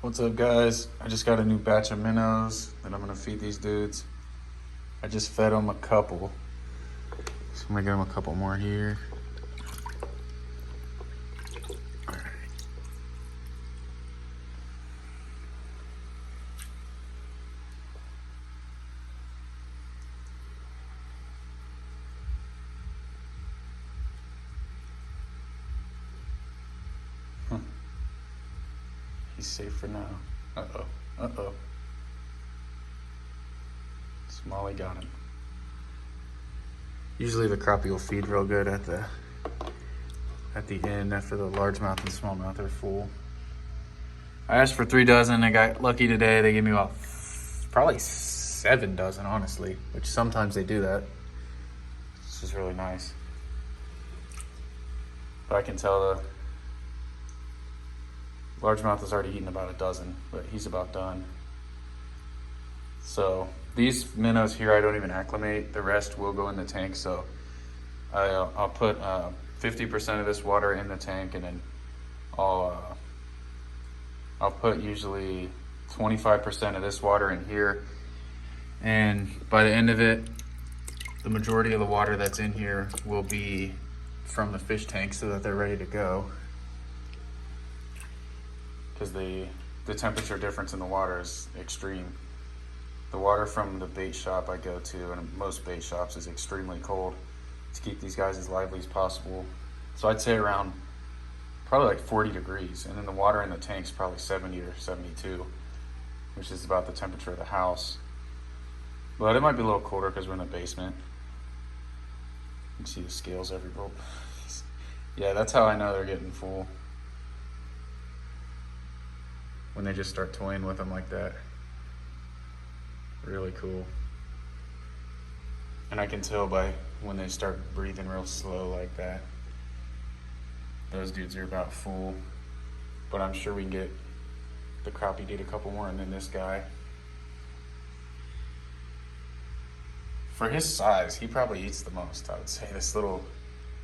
What's up, guys? I just got a new batch of minnows that I'm gonna feed these dudes. I just fed them a couple, so I'm gonna give them a couple more here. All right. He's safe for now. Uh-oh, uh-oh. Smalley got him. Usually the crappie will feed real good at the end after the largemouth and smallmouth are full. I asked for 3 dozen. I got lucky today. They gave me about probably 7 dozen, honestly, which sometimes they do that. This is really nice. But I can tell the largemouth has already eaten about 1 dozen, but he's about done. So these minnows here, I don't even acclimate. The rest will go in the tank. So I'll put 50% of this water in the tank, and then I'll put usually 25% of this water in here. And by the end of it, the majority of the water that's in here will be from the fish tank so that they're ready to go. Because the temperature difference in the water is extreme. The water from the bait shop I go to, and most bait shops, is extremely cold to keep these guys as lively as possible. So I'd say around probably like 40 degrees. And then the water in the tank's probably 70 or 72, which is about the temperature of the house. But it might be a little colder because we're in the basement. You can see the scales everywhere. Yeah, that's how I know they're getting full. When they just start toying with them like that. Really cool. And I can tell by when they start breathing real slow like that. Those dudes are about full. But I'm sure we can get the crappie dude a couple more, and then this guy. For his size, he probably eats the most, I would say. This little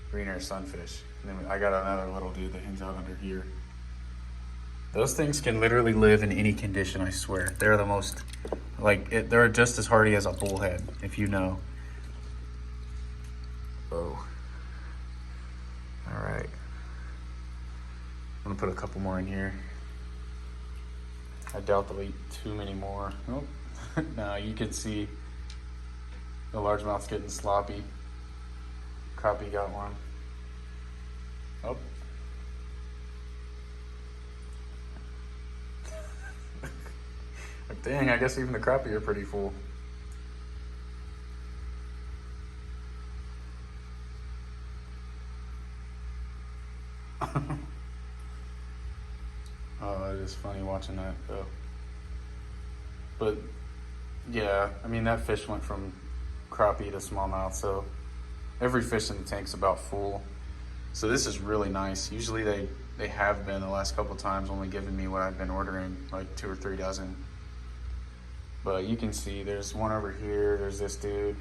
greener sunfish. And then I got another little dude that hangs out under here. Those things can literally live in any condition, I swear. They're the most, they're just as hardy as a bullhead, if you know. Oh. All right. I'm gonna put a couple more in here. I doubt they'll eat too many more. Oh, no, you can see the largemouth's getting sloppy. Crappie got one. Oh. Dang, I guess even the crappie are pretty full. Oh, it is funny watching that though. But yeah, I mean, that fish went from crappie to smallmouth, so every fish in the tank's about full. So this is really nice. Usually they have been the last couple times only giving me what I've been ordering, like 2 or 3 dozen. But you can see there's one over here, there's this dude.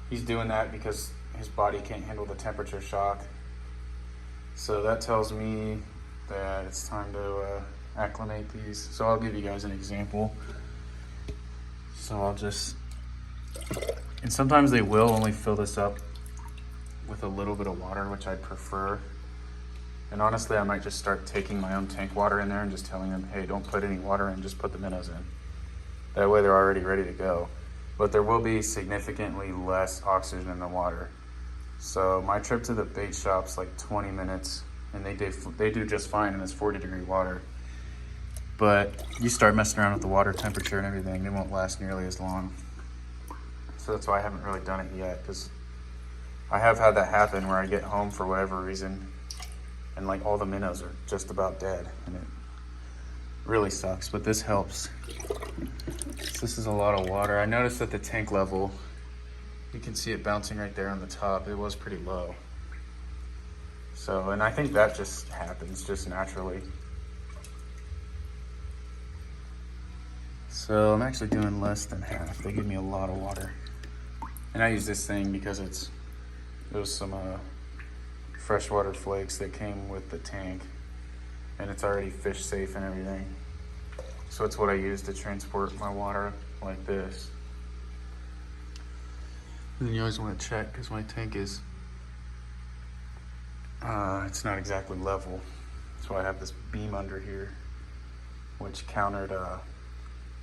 He's doing that because his body can't handle the temperature shock. So that tells me that it's time to acclimate these. So I'll give you guys an example. So I'll just, and sometimes they will only fill this up with a little bit of water, which I'd prefer. And honestly, I might just start taking my own tank water in there and just telling them, hey, don't put any water in, just put the minnows in. That way they're already ready to go. But there will be significantly less oxygen in the water. So my trip to the bait shop's like 20 minutes, and they do just fine in this 40-degree water. But you start messing around with the water temperature and everything, they won't last nearly as long. So that's why I haven't really done it yet, because I have had that happen where I get home for whatever reason, and like all the minnows are just about dead, and it really sucks, but this helps. This is a lot of water. I noticed that the tank level, you can see it bouncing right there on the top. It was pretty low. So, and I think that just happens just naturally. So I'm actually doing less than half. They give me a lot of water. And I use this thing because it was some freshwater flakes that came with the tank, and it's already fish safe and everything. So it's what I use to transport my water like this. And then you always want to check because my tank is, it's not exactly level. That's why I have this beam under here, which countered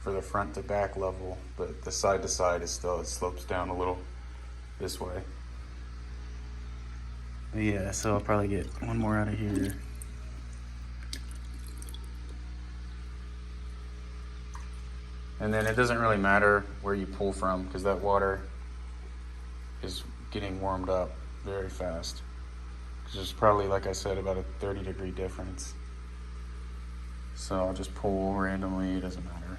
for the front to back level, but the side to side is still, it slopes down a little this way. Yeah, so I'll probably get one more out of here. And then it doesn't really matter where you pull from because that water is getting warmed up very fast. Because there's probably, like I said, about a 30-degree difference. So I'll just pull randomly, it doesn't matter.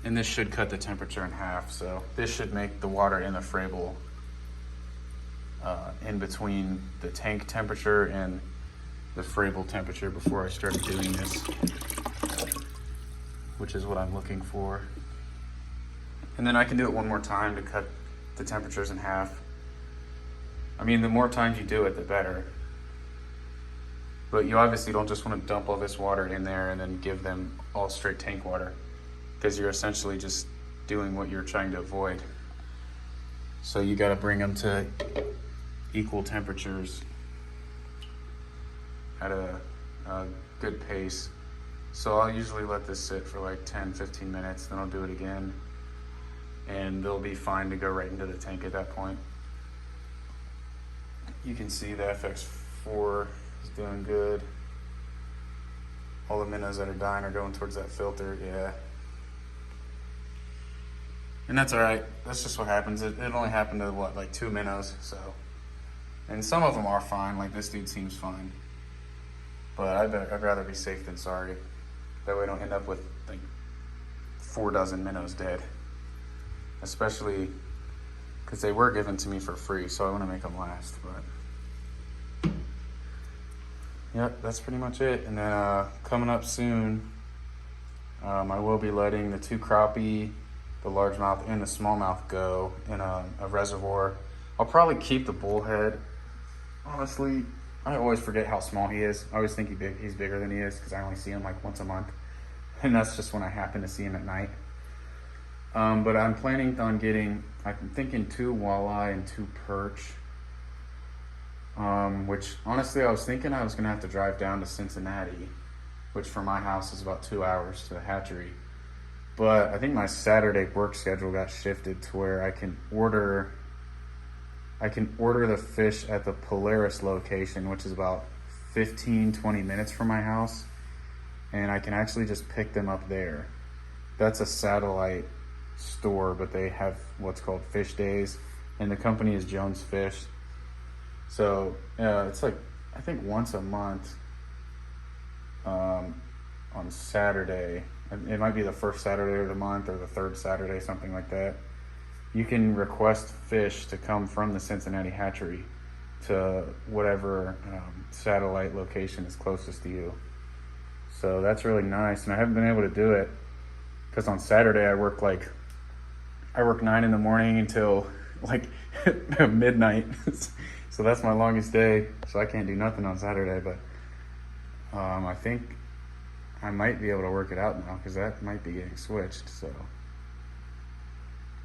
And this should cut the temperature in half, so this should make the water in the Frable in between the tank temperature and the Frable temperature before I started doing this, which is what I'm looking for. And then I can do it one more time to cut the temperatures in half. I mean, the more times you do it, the better. But you obviously don't just want to dump all this water in there and then give them all straight tank water, because you're essentially just doing what you're trying to avoid. So you got to bring them to equal temperatures at a good pace. So I'll usually let this sit for like 10-15 minutes, then I'll do it again, and they'll be fine to go right into the tank at that point. You can see the FX4 is doing good. All the minnows that are dying are going towards that filter, yeah. And that's all right. That's just what happens. It only happened to what, like 2 minnows, so. And some of them are fine, like this dude seems fine. But I'd rather be safe than sorry. That way I don't end up with like 4 dozen minnows dead. Especially because they were given to me for free, so I want to make them last. But yep, that's pretty much it. And then coming up soon, I will be letting the 2 crappie, the largemouth and the smallmouth go in a reservoir. I'll probably keep the bullhead. Honestly, I always forget how small he is. I always think he's bigger than he is because I only see him like once a month. And that's just when I happen to see him at night. But I'm planning on getting, I'm thinking 2 walleye and 2 perch. Which honestly, I was thinking I was gonna have to drive down to Cincinnati, which from my house is about 2 hours to the hatchery. But I think my Saturday work schedule got shifted to where I can order the fish at the Polaris location, which is about 15-20 minutes from my house, and I can actually just pick them up there. That's a satellite store, but they have what's called fish days, and the company is Jones Fish. So it's like, I think once a month on Saturday, it might be the first Saturday of the month or the 3rd Saturday, something like that. You can request fish to come from the Cincinnati hatchery to whatever satellite location is closest to you. So that's really nice, and I haven't been able to do it because on Saturday I work 9 in the morning until like midnight. So that's my longest day, so I can't do nothing on Saturday, but I think I might be able to work it out now because that might be getting switched. So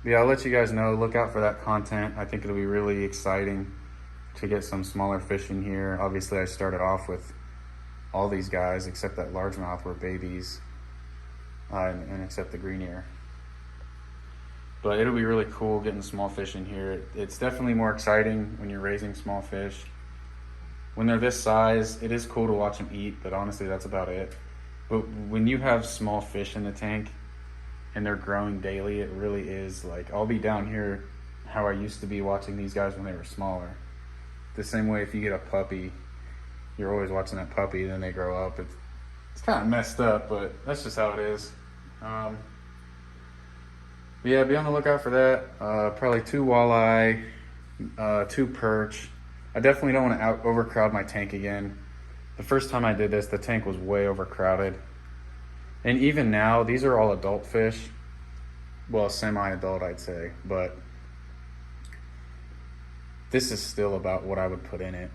yeah, I'll let you guys know. Look out for that content. I think it'll be really exciting to get some smaller fish in here. Obviously, I started off with all these guys except that largemouth were babies, and except the green ear. But it'll be really cool getting small fish in here. It's definitely more exciting when you're raising small fish. When they're this size, it is cool to watch them eat, but honestly, that's about it. But when you have small fish in the tank and they're growing daily, it really is like, I'll be down here how I used to be watching these guys when they were smaller. The same way if you get a puppy, you're always watching that puppy, then they grow up. It's kind of messed up, but that's just how it is. Yeah, be on the lookout for that. Probably 2 walleye, 2 perch. I definitely don't want to overcrowd my tank again. The first time I did this, the tank was way overcrowded. And even now, these are all adult fish. Well, semi-adult, I'd say. But this is still about what I would put in it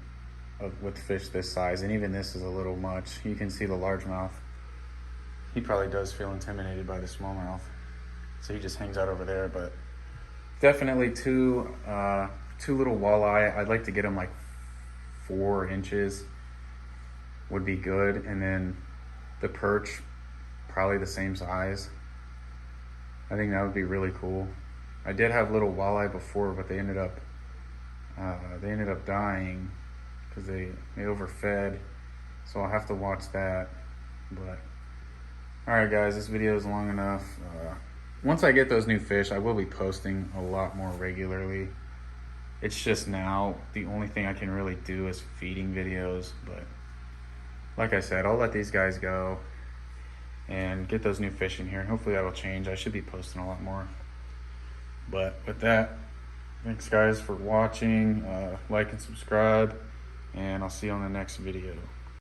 with fish this size. And even this is a little much. You can see the largemouth. He probably does feel intimidated by the smallmouth, so he just hangs out over there. But definitely two little walleye. I'd like to get them like 4 inches would be good, and then the perch probably the same size. I think that would be really cool. I did have little walleye before, but they ended up dying because they overfed. So I'll have to watch that. But all right, guys, this video is long enough. Once I get those new fish, I will be posting a lot more regularly. It's just now the only thing I can really do is feeding videos. But like I said, I'll let these guys go and get those new fish in here, and hopefully that'll change. I should be posting a lot more. But with that, thanks guys for watching. Like and subscribe, and I'll see you on the next video.